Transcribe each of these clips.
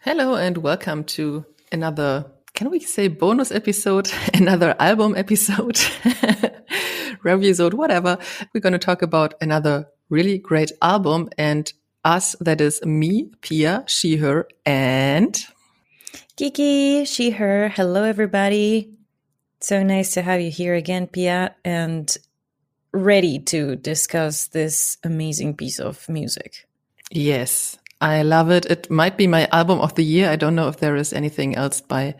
Hello and welcome to another, can we say bonus episode? Another album episode, review-sode, whatever. We're going to talk about another really great album, and us, that is me, Pia, she, her, and Kiki, she, her. Hello, everybody. So nice to have you here again, Pia, and ready to discuss this amazing piece of music. Yes, I love it. It might be my album of the year. I don't know if there is anything else by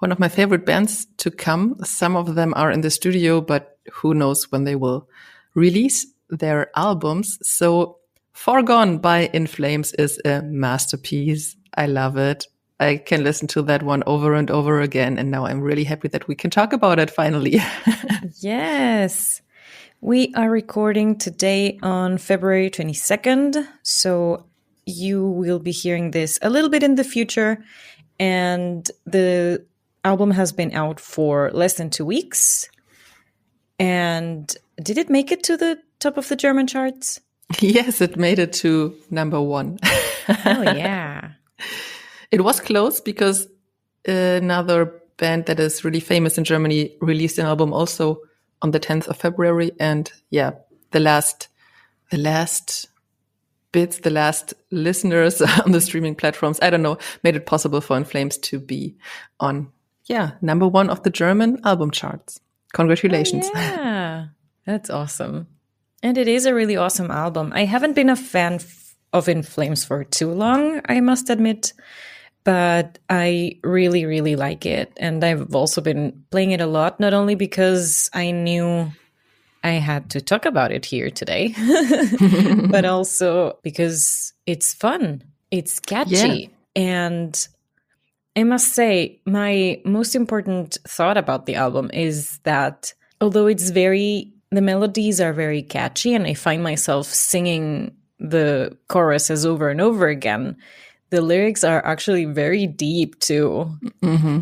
one of my favorite bands to come. Some of them are in the studio, but who knows when they will release their albums. So Foregone by In Flames is a masterpiece. I love it. I can listen to that one over and over again. And now I'm really happy that we can talk about it finally. Yes. We are recording today on February 22nd. So you will be hearing this a little bit in the future. And the album has been out for less than 2 weeks. And did it make it to the top of the German charts? Yes, it made it to number 1. Oh, yeah. It was close because another band that is really famous in Germany released an album also on the 10th of February. And yeah, the last bits, the last listeners on the streaming platforms, I don't know, made it possible for In Flames to be on, number 1 of the German album charts. Congratulations. Oh, yeah, that's awesome. And it is a really awesome album. I haven't been a fan of In Flames for too long, I must admit, but I really, really like it. And I've also been playing it a lot, not only because I knew I had to talk about it here today, but also because it's fun. It's catchy. Yeah. And I must say, my most important thought about the album is that although the melodies are very catchy and I find myself singing the choruses over and over again, the lyrics are actually very deep too. Mm-hmm.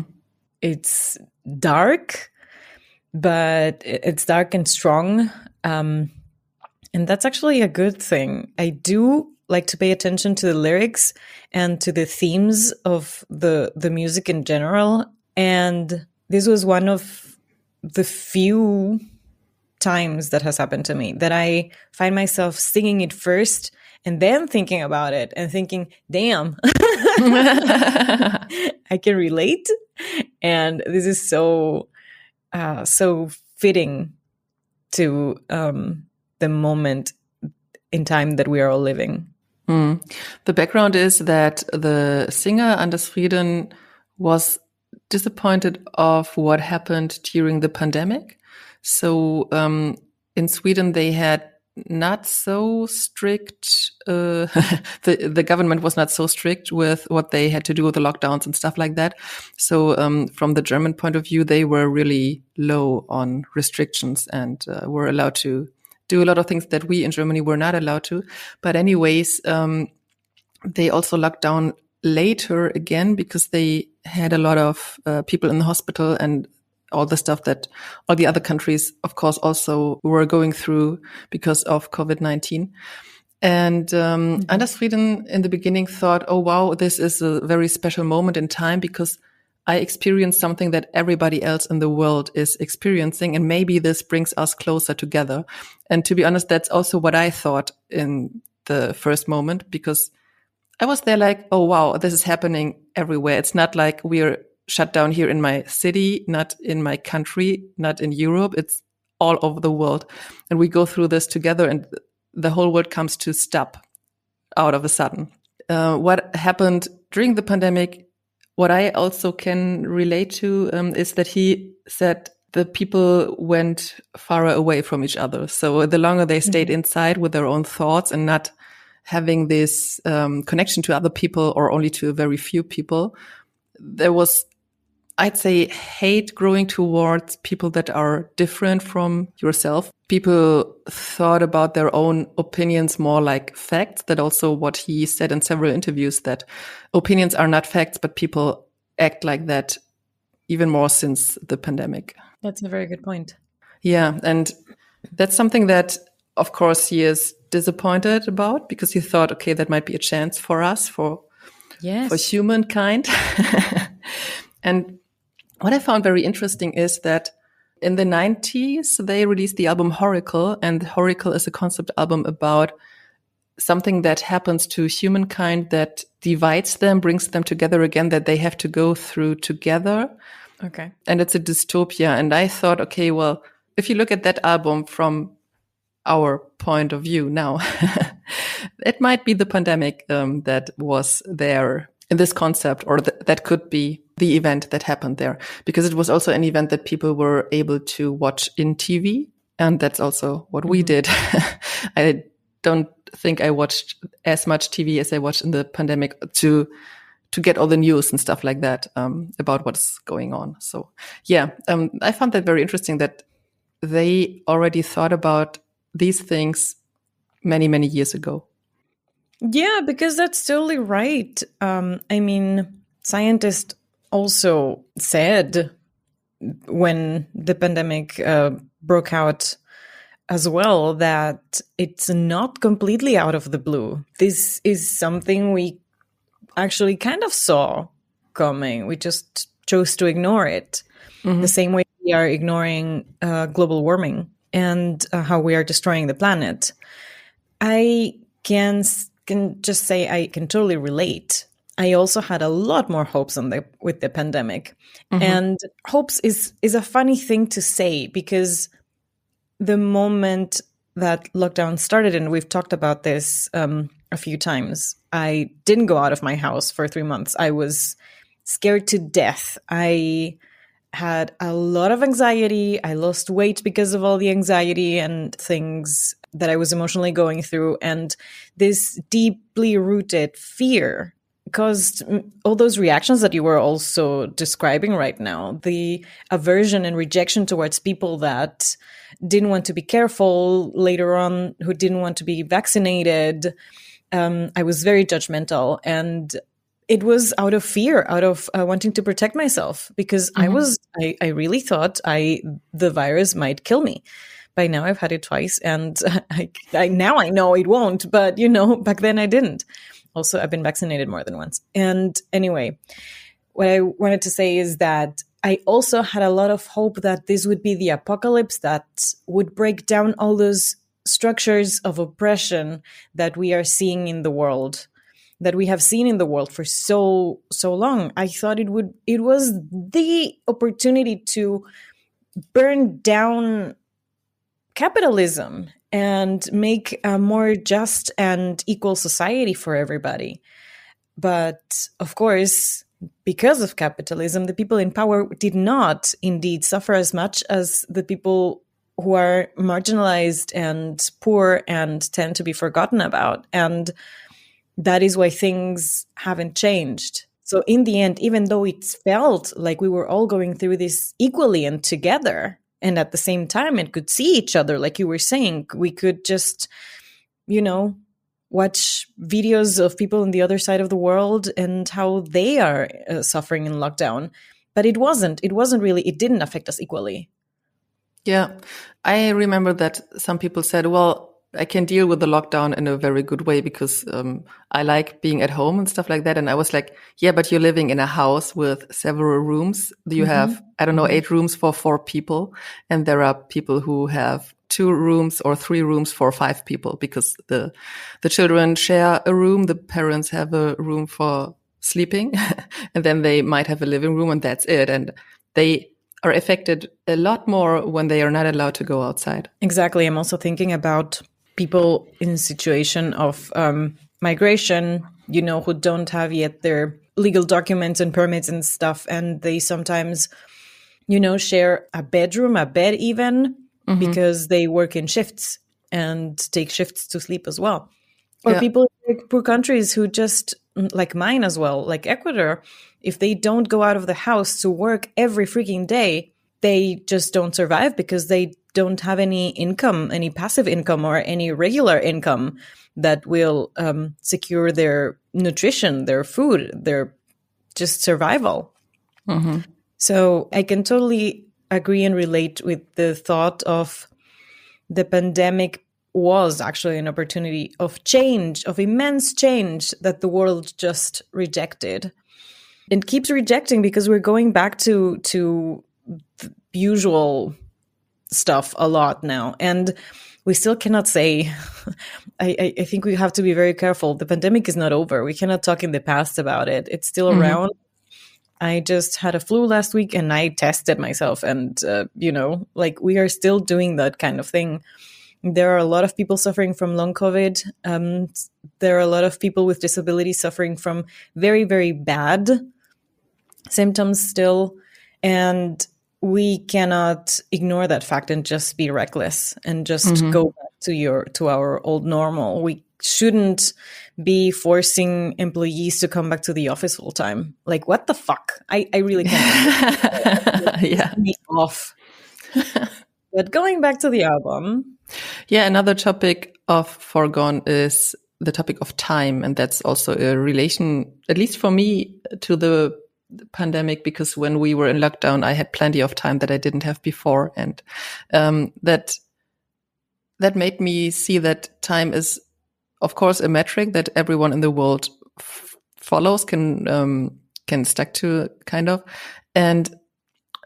It's dark, but it's dark and strong. And that's actually a good thing. I do like to pay attention to the lyrics and to the themes of the music in general. And this was one of the few times that has happened to me that I find myself singing it first and then thinking about it and thinking, damn, I can relate. And this is so fitting to the moment in time that we are all living. The background is that the singer Anders Frieden was disappointed of what happened during the pandemic. So in Sweden, they had not so strict, the government was not so strict with what they had to do with the lockdowns and stuff like that. So from the German point of view, they were really low on restrictions and were allowed to do a lot of things that we in Germany were not allowed to. But anyways, they also locked down later again because they had a lot of people in the hospital and all the stuff that all the other countries, of course, also were going through because of COVID-19. And Anders Frieden in the beginning thought, oh, wow, this is a very special moment in time because I experienced something that everybody else in the world is experiencing. And maybe this brings us closer together. And to be honest, that's also what I thought in the first moment, because I was there like, oh, wow, this is happening everywhere. It's not like we're shut down here in my city, not in my country, not in Europe. It's all over the world. And we go through this together and the whole world comes to stop out of a sudden. What happened during the pandemic, what I also can relate to is that he said the people went far away from each other. So the longer they stayed inside with their own thoughts and not having this connection to other people or only to a very few people, there was, I'd say, hate growing towards people that are different from yourself. People thought about their own opinions more like facts. That also what he said in several interviews, that opinions are not facts, but people act like that even more since the pandemic. That's a very good point. Yeah. And that's something that, of course, he is disappointed about, because he thought, okay, that might be a chance for us, for humankind. And what I found very interesting is that in the 90s, they released the album Horacle, and Horacle is a concept album about something that happens to humankind that divides them, brings them together again, that they have to go through together. Okay. And it's a dystopia. And I thought, okay, well, if you look at that album from our point of view now, it might be the pandemic that was there in this concept, or that could be the event that happened there, because it was also an event that people were able to watch in TV. And that's also what we did. I don't think I watched as much TV as I watched in the pandemic to get all the news and stuff like that about what's going on. So yeah, I found that very interesting that they already thought about these things many, many years ago. Yeah, because that's totally right. I mean, scientists also said when the pandemic broke out as well that it's not completely out of the blue. This is something we actually kind of saw coming. We just chose to ignore it. The same way we are ignoring global warming and how we are destroying the planet. I can just say I can totally relate. I also had a lot more hopes with the pandemic. And hopes is a funny thing to say, because the moment that lockdown started, and we've talked about this a few times, I didn't go out of my house for 3 months. I was scared to death. I had a lot of anxiety. I lost weight because of all the anxiety and things that I was emotionally going through. And this deeply rooted fear caused all those reactions that you were also describing right now. The aversion and rejection towards people that didn't want to be careful later on, who didn't want to be vaccinated. I was very judgmental, and it was out of fear, out of wanting to protect myself, because I really thought the virus might kill me. By now I've had it twice, and now I know it won't, but back then I didn't. Also, I've been vaccinated more than once. And anyway, what I wanted to say is that I also had a lot of hope that this would be the apocalypse that would break down all those structures of oppression that we are seeing in the world, that we have seen in the world for so long. I thought it was the opportunity to burn down capitalism and make a more just and equal society for everybody. But of course, because of capitalism, the people in power did not indeed suffer as much as the people who are marginalized and poor and tend to be forgotten about. And that is why things haven't changed. So in the end, even though it felt like we were all going through this equally and together, and at the same time, and could see each other, like you were saying, we could just, watch videos of people on the other side of the world and how they are suffering in lockdown. But it didn't affect us equally. Yeah, I remember that some people said, well, I can deal with the lockdown in a very good way because I like being at home and stuff like that. And I was like, yeah, but you're living in a house with several rooms. You have, 8 rooms for 4 people. And there are people who have 2 rooms or 3 rooms for 5 people because the children share a room. The parents have a room for sleeping and then they might have a living room and that's it. And they are affected a lot more when they are not allowed to go outside. Exactly. I'm also thinking about people in a situation of migration, who don't have yet their legal documents and permits and stuff. And they sometimes share a bedroom, a bed even, because they work in shifts and take shifts to sleep as well. Or people in poor countries who just, like mine as well, like Ecuador, if they don't go out of the house to work every freaking day, they just don't survive because they don't have any income, any passive income or any regular income that will secure their nutrition, their food, their just survival. So I can totally agree and relate with the thought of the pandemic was actually an opportunity of change, of immense change that the world just rejected and keeps rejecting because we're going back to the usual stuff a lot now. And we still cannot say, I think we have to be very careful. The pandemic is not over. We cannot talk in the past about it. It's still around. I just had a flu last week and I tested myself and, we are still doing that kind of thing. There are a lot of people suffering from long COVID. There are a lot of people with disabilities suffering from very, very bad symptoms still. And we cannot ignore that fact and just be reckless and just go back to our old normal. We shouldn't be forcing employees to come back to the office full time. Like, what the fuck? I really can't. Yeah. Me off. But going back to the album. Yeah, another topic of Foregone is the topic of time. And that's also a relation, at least for me, to the pandemic, because when we were in lockdown, I had plenty of time that I didn't have before. And that made me see that time is, of course, a metric that everyone in the world follows, can stick to, kind of, and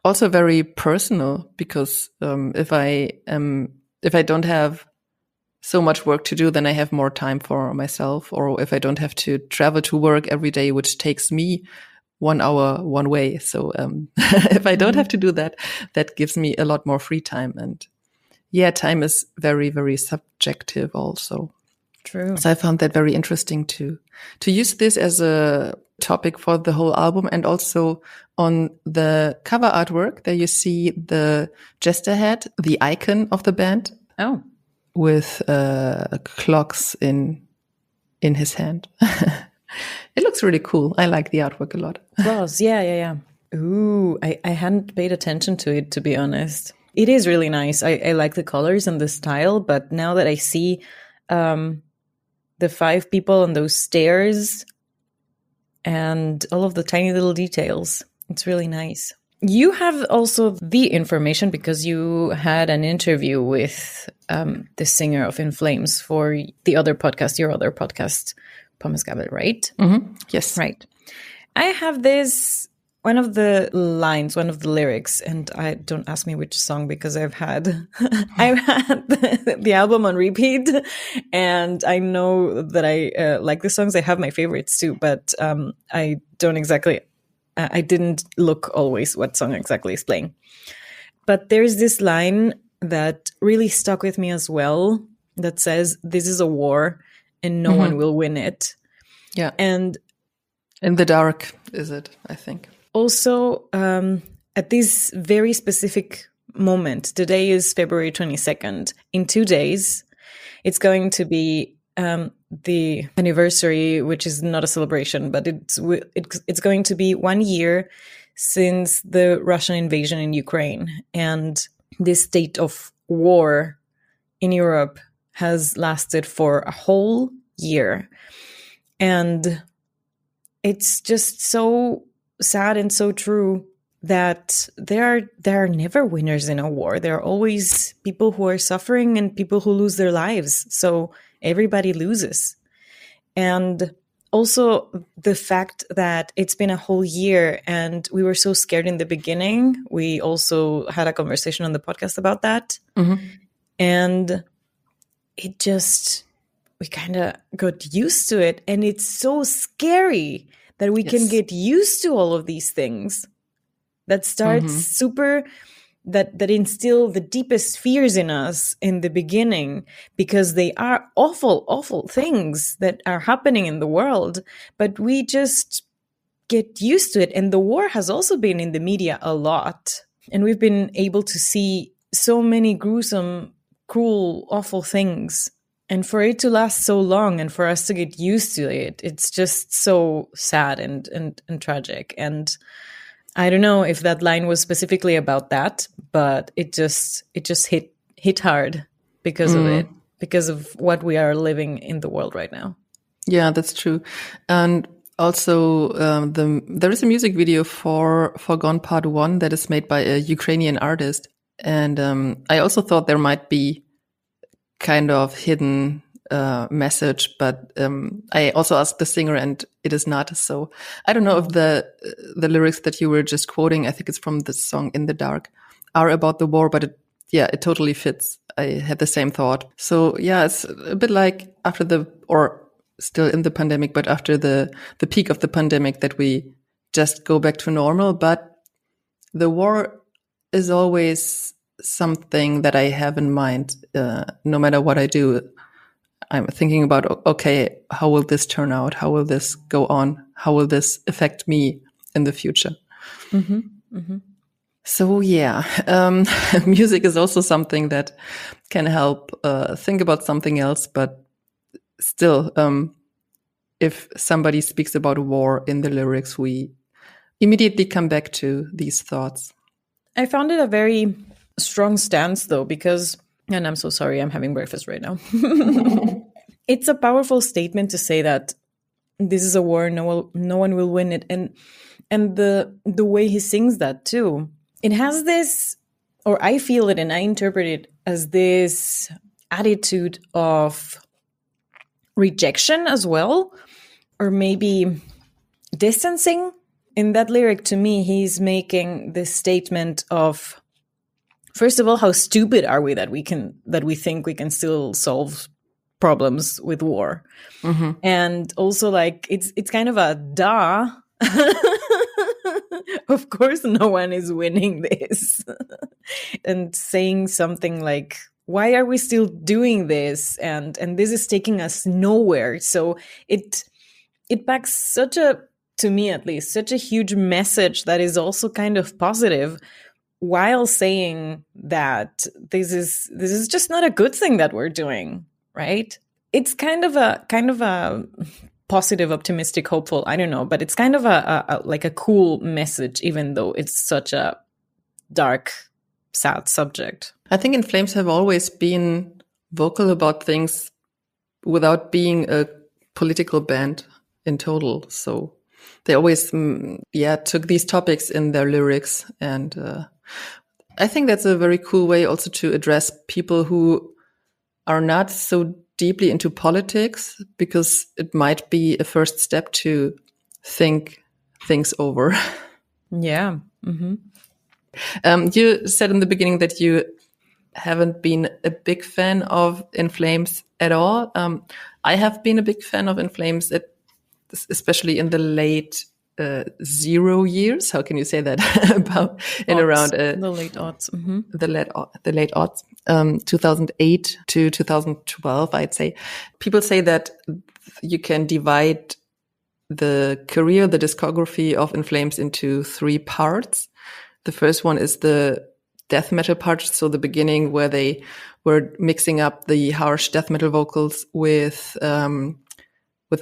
also very personal, because if I don't have so much work to do, then I have more time for myself. Or if I don't have to travel to work every day, which takes me 1 hour one way. So if I don't have to do that, that gives me a lot more free time. And yeah, time is very, very subjective also. True. So I found that very interesting to use this as a topic for the whole album. And also on the cover artwork, there you see the jester head, the icon of the band. Oh. With clocks in his hand. It looks really cool. I like the artwork a lot. It was, yeah. Ooh, I hadn't paid attention to it, to be honest. It is really nice. I like the colors and the style, but now that I see the 5 people on those stairs and all of the tiny little details, it's really nice. You have also the information because you had an interview with the singer of In Flames for the other podcast, your other podcast, Pommes Gabel, right? Yes. Right. I have one of the lines, one of the lyrics, and I don't ask me which song because I've had the album on repeat, and I know that I like the songs. I have my favorites too, but I don't exactly. I didn't look always what song exactly is playing. But there's this line that really stuck with me as well that says, "This is a war and no one will win it." Yeah. And in the dark, is it, I think. Also, at this very specific moment, today is February 22nd. In 2 days, it's going to be the anniversary, which is not a celebration, but it's going to be 1 year since the Russian invasion in Ukraine. And this state of war in Europe has lasted for a whole year. And it's just so sad and so true that there are never winners in a war. There are always people who are suffering and people who lose their lives. So everybody loses. And also the fact that it's been a whole year and we were so scared in the beginning. We also had a conversation on the podcast about that. And it just, we kind of got used to it. And it's so scary that we can get used to all of these things that starts that instill the deepest fears in us in the beginning, because they are awful, awful things that are happening in the world, but we just get used to it. And the war has also been in the media a lot. And we've been able to see so many gruesome, cruel, awful things. And for it to last so long and for us to get used to it, it's just so sad and tragic. And I don't know if that line was specifically about that, but it just hit hard because of it, because of what we are living in the world right now. Yeah, that's true. And also, there is a music video for Foregone Part 1 that is made by a Ukrainian artist. And I also thought there might be kind of hidden message, but I also asked the singer and it is not. So I don't know if the lyrics that you were just quoting, I think it's from the song In the Dark, are about the war, but it totally fits. I had the same thought. So yeah, it's a bit like still in the pandemic, but after the peak of the pandemic that we just go back to normal. But the war is always something that I have in mind, no matter what I do. I'm thinking about, okay, how will this turn out? How will this go on? How will this affect me in the future? Mm-hmm. Mm-hmm. So yeah, music is also something that can help think about something else, but still, if somebody speaks about war in the lyrics, we immediately come back to these thoughts. I found it a very strong stance, though, because, and I'm so sorry, I'm having breakfast right now. It's a powerful statement to say that this is a war, no one will win it, and the way he sings that too, it has this, or I feel it, and I interpret it as this attitude of rejection as well, or maybe distancing. In that lyric, to me, he's making this statement of, first of all, how stupid are we that we think we can still solve problems with war, and also like it's kind of a duh. Of course, no one is winning this, and saying something like, "Why are we still doing this?" and this is taking us nowhere. So it packs such a, to me at least, such a huge message that is also kind of positive, while saying that this is just not a good thing that we're doing, right? It's kind of a positive, optimistic, hopeful, I don't know, but it's kind of a like a cool message, even though it's such a dark, sad subject. I think In Flames have always been vocal about things without being a political band in total. So they always, took these topics in their lyrics. And I think that's a very cool way also to address people who are not so deeply into politics, because it might be a first step to think things over. Yeah. Mm-hmm. You said in the beginning that you haven't been a big fan of In Flames at all. I have been a big fan of In Flames, especially in the late 0 years. How can you say that? About in around the late aughts. Mm-hmm. The late aughts, 2008 to 2012, I'd say. People say that you can divide the career, the discography of In Flames into 3 parts. The first one is the death metal part, so the beginning where they were mixing up the harsh death metal vocals with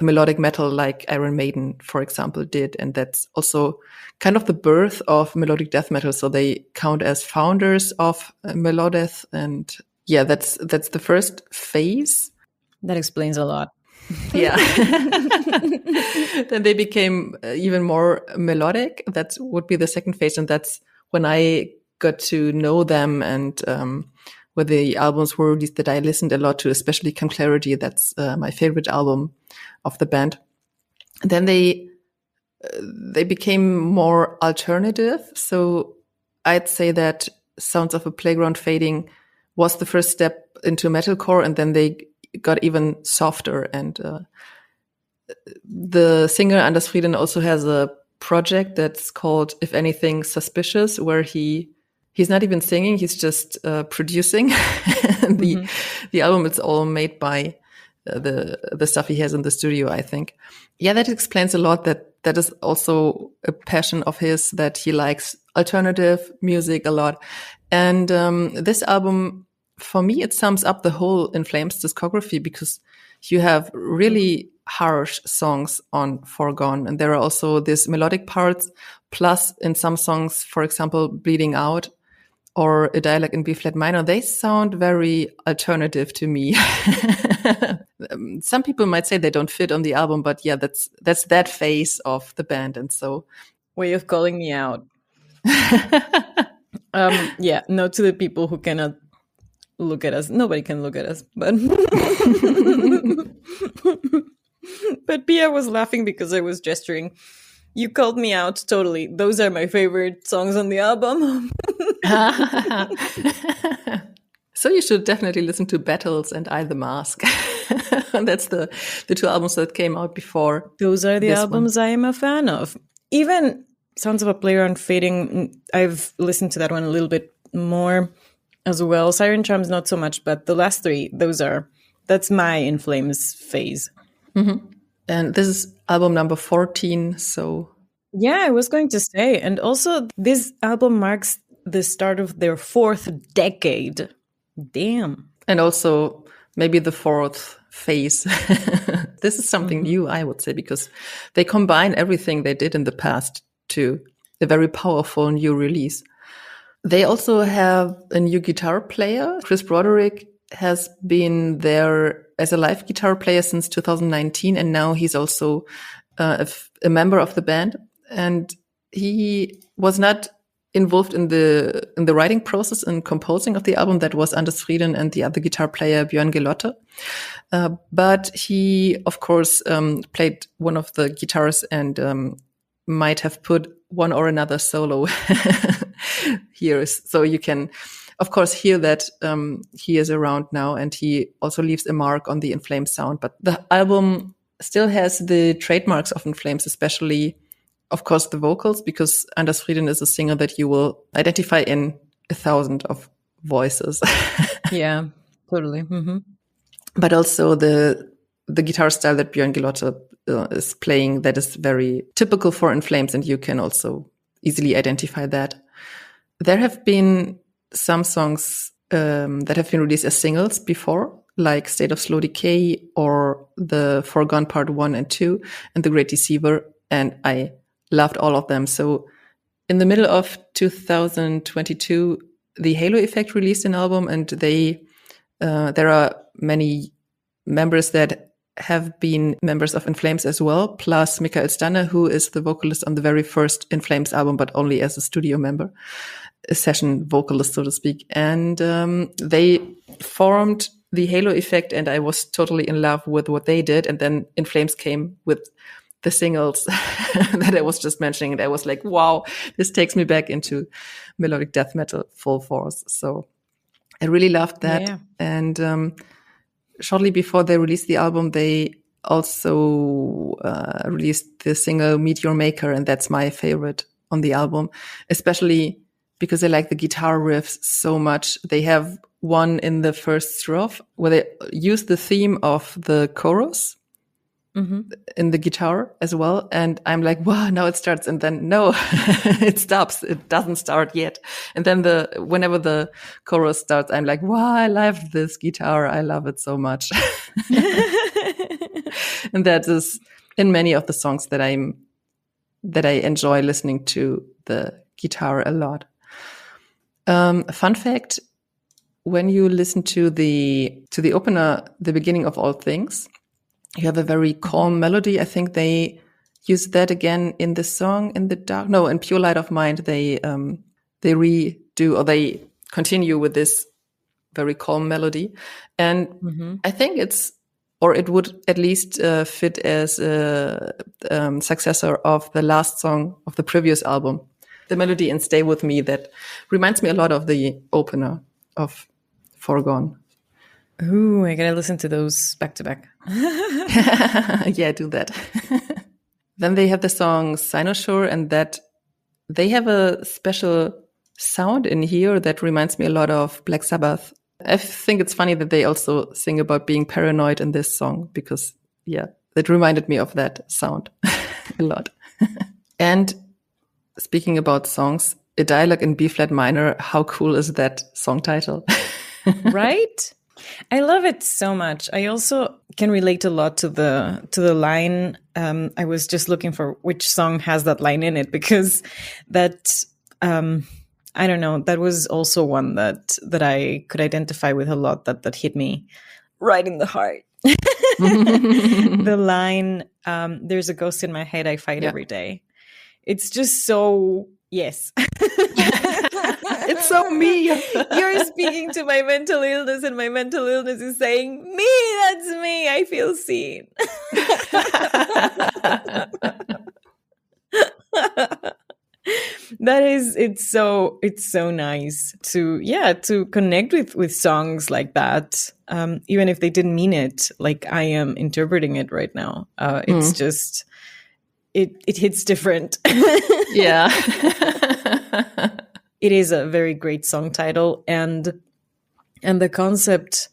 melodic metal, like Iron Maiden, for example, did. And that's also kind of the birth of melodic death metal. So they count as founders of melodeth. And yeah, that's the first phase. That explains a lot. Yeah. Then they became even more melodic. That would be the second phase. And that's when I got to know them, and where the albums were released that I listened a lot to, especially Come Clarity. That's my favorite album of the band. And then they became more alternative. So I'd say that Sounds of a Playground Fading was the first step into metalcore, and then they got even softer. And the singer Anders Frieden also has a project that's called If Anything Suspicious, where he's not even singing, he's just producing. The album is all made by the stuff he has in the studio, I think. Yeah, that explains a lot that that is also a passion of his, that he likes alternative music a lot. And this album, for me, it sums up the whole In Flames discography, because you have really harsh songs on Foregone. And there are also these melodic parts, plus in some songs, for example, Bleeding Out or A Dialogue in B-flat minor, they sound very alternative to me. Some people might say they don't fit on the album, but yeah, that's that phase of the band. And so, way of calling me out. Yeah, no to the people who cannot look at us. Nobody can look at us, but but Pia was laughing because I was gesturing. You called me out totally. Those are my favorite songs on the album. So you should definitely listen to Battles and I the Mask. That's the two albums that came out before. Those are the albums I am a fan of. Even Sounds of a Player on Fading, I've listened to that one a little bit more as well. Siren Charms, not so much, but the last three, that's my In Flames phase. Mm-hmm. And this is album number 14, so... Yeah, I was going to say. And also, this album marks the start of their 4th decade. Damn. And also, maybe the 4th phase. This is something new, I would say, because they combine everything they did in the past to a very powerful new release. They also have a new guitar player. Chris Broderick has been there as a live guitar player since 2019, and now he's also a member of the band. And he was not involved in the writing process and composing of the album. That was Anders Frieden and the other guitar player Björn Gelotte. But he, of course, played one of the guitars and might have put one or another solo here. So you can, of course, hear that he is around now, and he also leaves a mark on the In Flames sound. But the album still has the trademarks of In Flames, especially, of course, the vocals, because Anders Frieden is a singer that you will identify in 1,000 of voices. Yeah, totally. Mm-hmm. But also the guitar style that Björn Gelotte is playing, that is very typical for In Flames, and you can also easily identify that. There have been some songs that have been released as singles before, like State of Slow Decay or the Foregone Part 1 and 2 and The Great Deceiver, and I loved all of them. So in the middle of 2022, the Halo Effect released an album, and there are many members that have been members of In Flames as well, plus Michael Stanne, who is the vocalist on the very first In Flames album, but only as a studio member, a session vocalist, so to speak. And they formed the Halo Effect, and I was totally in love with what they did. And then In Flames came with the singles that I was just mentioning, and I was like, wow, this takes me back into melodic death metal full force. So I really loved that. Yeah. And shortly before they released the album, they also released the single Meet Your Maker, and that's my favorite on the album, especially because I like the guitar riffs so much. They have one in the first strophe where they use the theme of the chorus in the guitar as well. And I'm like, wow, now it starts. And then no, it stops. It doesn't start yet. And then whenever the chorus starts, I'm like, wow, I love this guitar. I love it so much. And that is in many of the songs that I enjoy listening to the guitar a lot. Fun fact, when you listen to the opener, The Beginning of All Things, you have a very calm melody. I think they use that again in the song in Pure Light of Mind. They redo, or they continue with this very calm melody. And I think it would at least fit as a successor of the last song of the previous album, the melody in Stay With Me, that reminds me a lot of the opener of Foregone. Ooh, I gotta listen to those back to back. Yeah, do that. Then they have the song Cynosure, and that they have a special sound in here that reminds me a lot of Black Sabbath. I think it's funny that they also sing about being paranoid in this song, because, yeah, that reminded me of that sound a lot. And speaking about songs, A Dialogue in B flat minor, how cool is that song title? Right? I love it so much. I also can relate a lot to the line. I was just looking for which song has that line in it, because that I don't know, that was also one that I could identify with a lot, that hit me right in the heart. The line, there's a ghost in my head, I fight every day. It's just so, yes. It's so me. You're speaking to my mental illness, and my mental illness is saying, me, that's me. I feel seen. It's so nice to connect with songs like that, even if they didn't mean it, like I am interpreting it right now. It's just it hits different. Yeah. It is a very great song title, and the concept,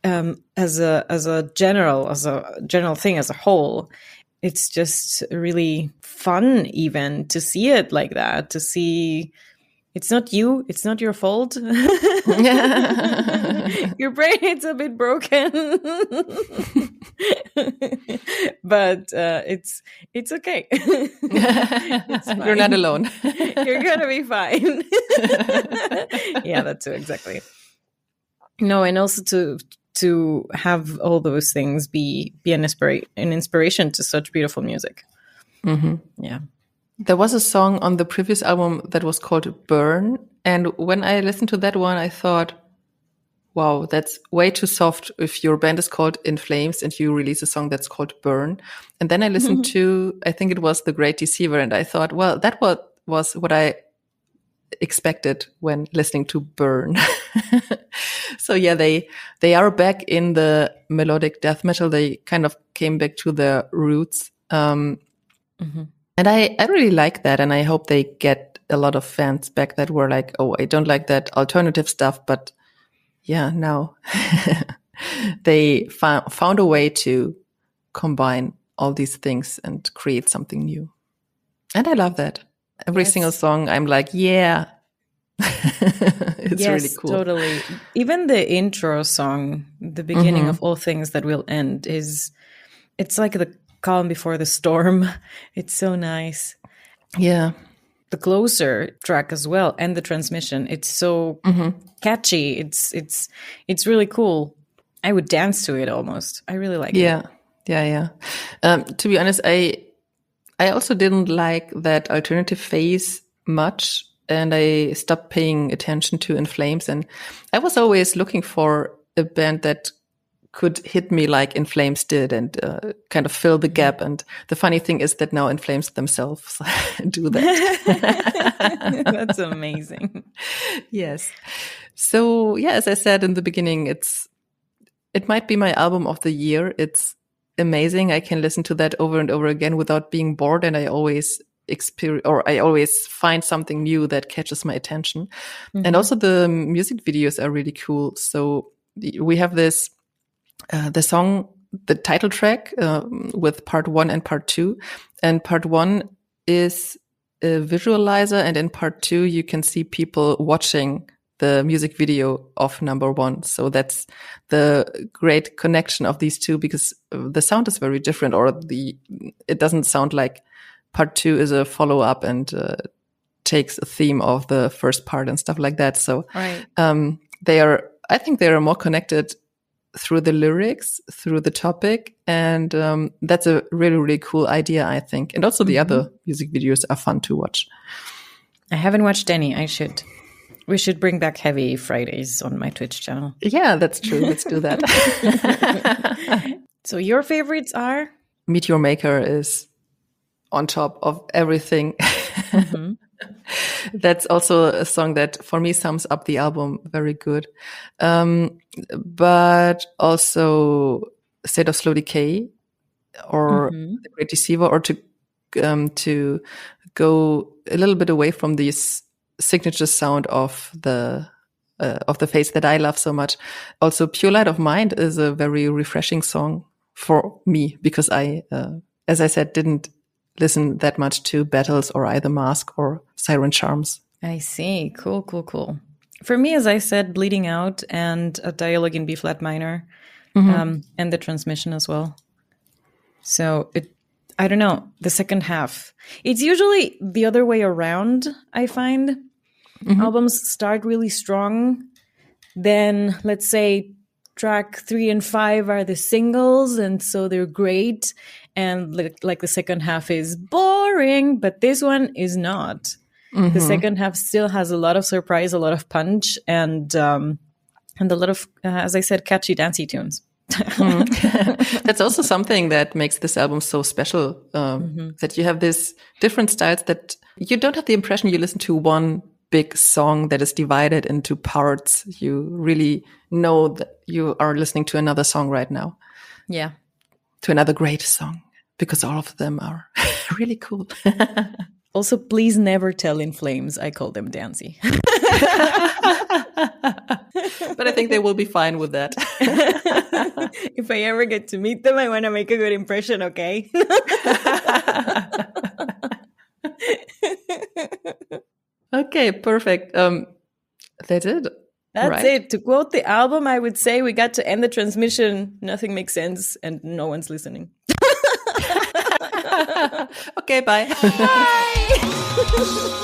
as a general thing, as a whole, it's just really fun even to see it like that, to see it's not you, it's not your fault. Your brain is a bit broken. But it's okay. It's fine. You're not alone. You're gonna be fine. Yeah, that's it, exactly. No, and also to have all those things be an inspiration to such beautiful music. Mm-hmm. Yeah. There was a song on the previous album that was called Burn. And when I listened to that one, I thought, wow, that's way too soft if your band is called In Flames and you release a song that's called Burn. And then I listened to, I think it was The Great Deceiver. And I thought, well, that was what I expected when listening to Burn. So yeah, they are back in the melodic death metal. They kind of came back to their roots. And I really like that. And I hope they get a lot of fans back that were like, oh, I don't like that alternative stuff. But yeah, now they found a way to combine all these things and create something new. And I love that. Every single song, I'm like, yeah. It's really cool. Totally. Even the intro song, the beginning of All Things That Will End, it's like the calm before the storm. It's so nice. Yeah. The closer track as well, and the transmission, it's so catchy. It's really cool. I would dance to it almost. I really like it. Yeah. To be honest, I also didn't like that alternative phase much, and I stopped paying attention to In Flames. And I was always looking for a band that could hit me like In Flames did, and kind of fill the gap. And the funny thing is that now In Flames themselves do that. That's amazing. Yes. So yeah, as I said in the beginning, it might be my album of the year. It's amazing. I can listen to that over and over again without being bored, and I always find something new that catches my attention. And also the music videos are really cool. So we have this the song, the title track, with part 1 and part 2. And part 1 is a visualizer, and in part 2 you can see people watching the music video of number 1. So that's the great connection of these two, because the sound is very different, or it doesn't sound like part 2 is a follow-up and takes a theme of the first part and stuff like that. So right. I think they are more connected through the lyrics, through the topic. And that's a really, really cool idea, I think. And also the other music videos are fun to watch. I haven't watched any. We should bring back Heavy Fridays on my Twitch channel. Yeah, that's true. Let's do that. So your favorites are? Meteor Maker is on top of everything. That's also a song that for me sums up the album very good. But also State of Slow Decay or The Great Deceiver, or to go a little bit away from this signature sound of the face that I love so much. Also, Pure Light of Mind is a very refreshing song for me, because I, as I said, didn't listen that much to Battles or Either Mask or Siren Charms. I see. Cool. For me, as I said, Bleeding Out and a dialogue in B flat minor, and the transmission as well. So I don't know, the second half. It's usually the other way around, I find. Albums start really strong. Then, let's say, track 3 and 5 are the singles, and so they're great. And like the second half is boring, but this one is not. The second half still has a lot of surprise, a lot of punch, and a lot of, as I said, catchy, dancey tunes. That's also something that makes this album so special, that you have these different styles that you don't have the impression you listen to one big song that is divided into parts. You really know that you are listening to another song right now. Yeah. To another great song, because all of them are really cool. Also, please never tell In Flames I call them dancey. But I think they will be fine with that. If I ever get to meet them, I want to make a good impression, okay? Okay, perfect. That's it. That's right? it. To quote the album, I would say we got to end the transmission. Nothing makes sense and no one's listening. Okay, bye. Bye.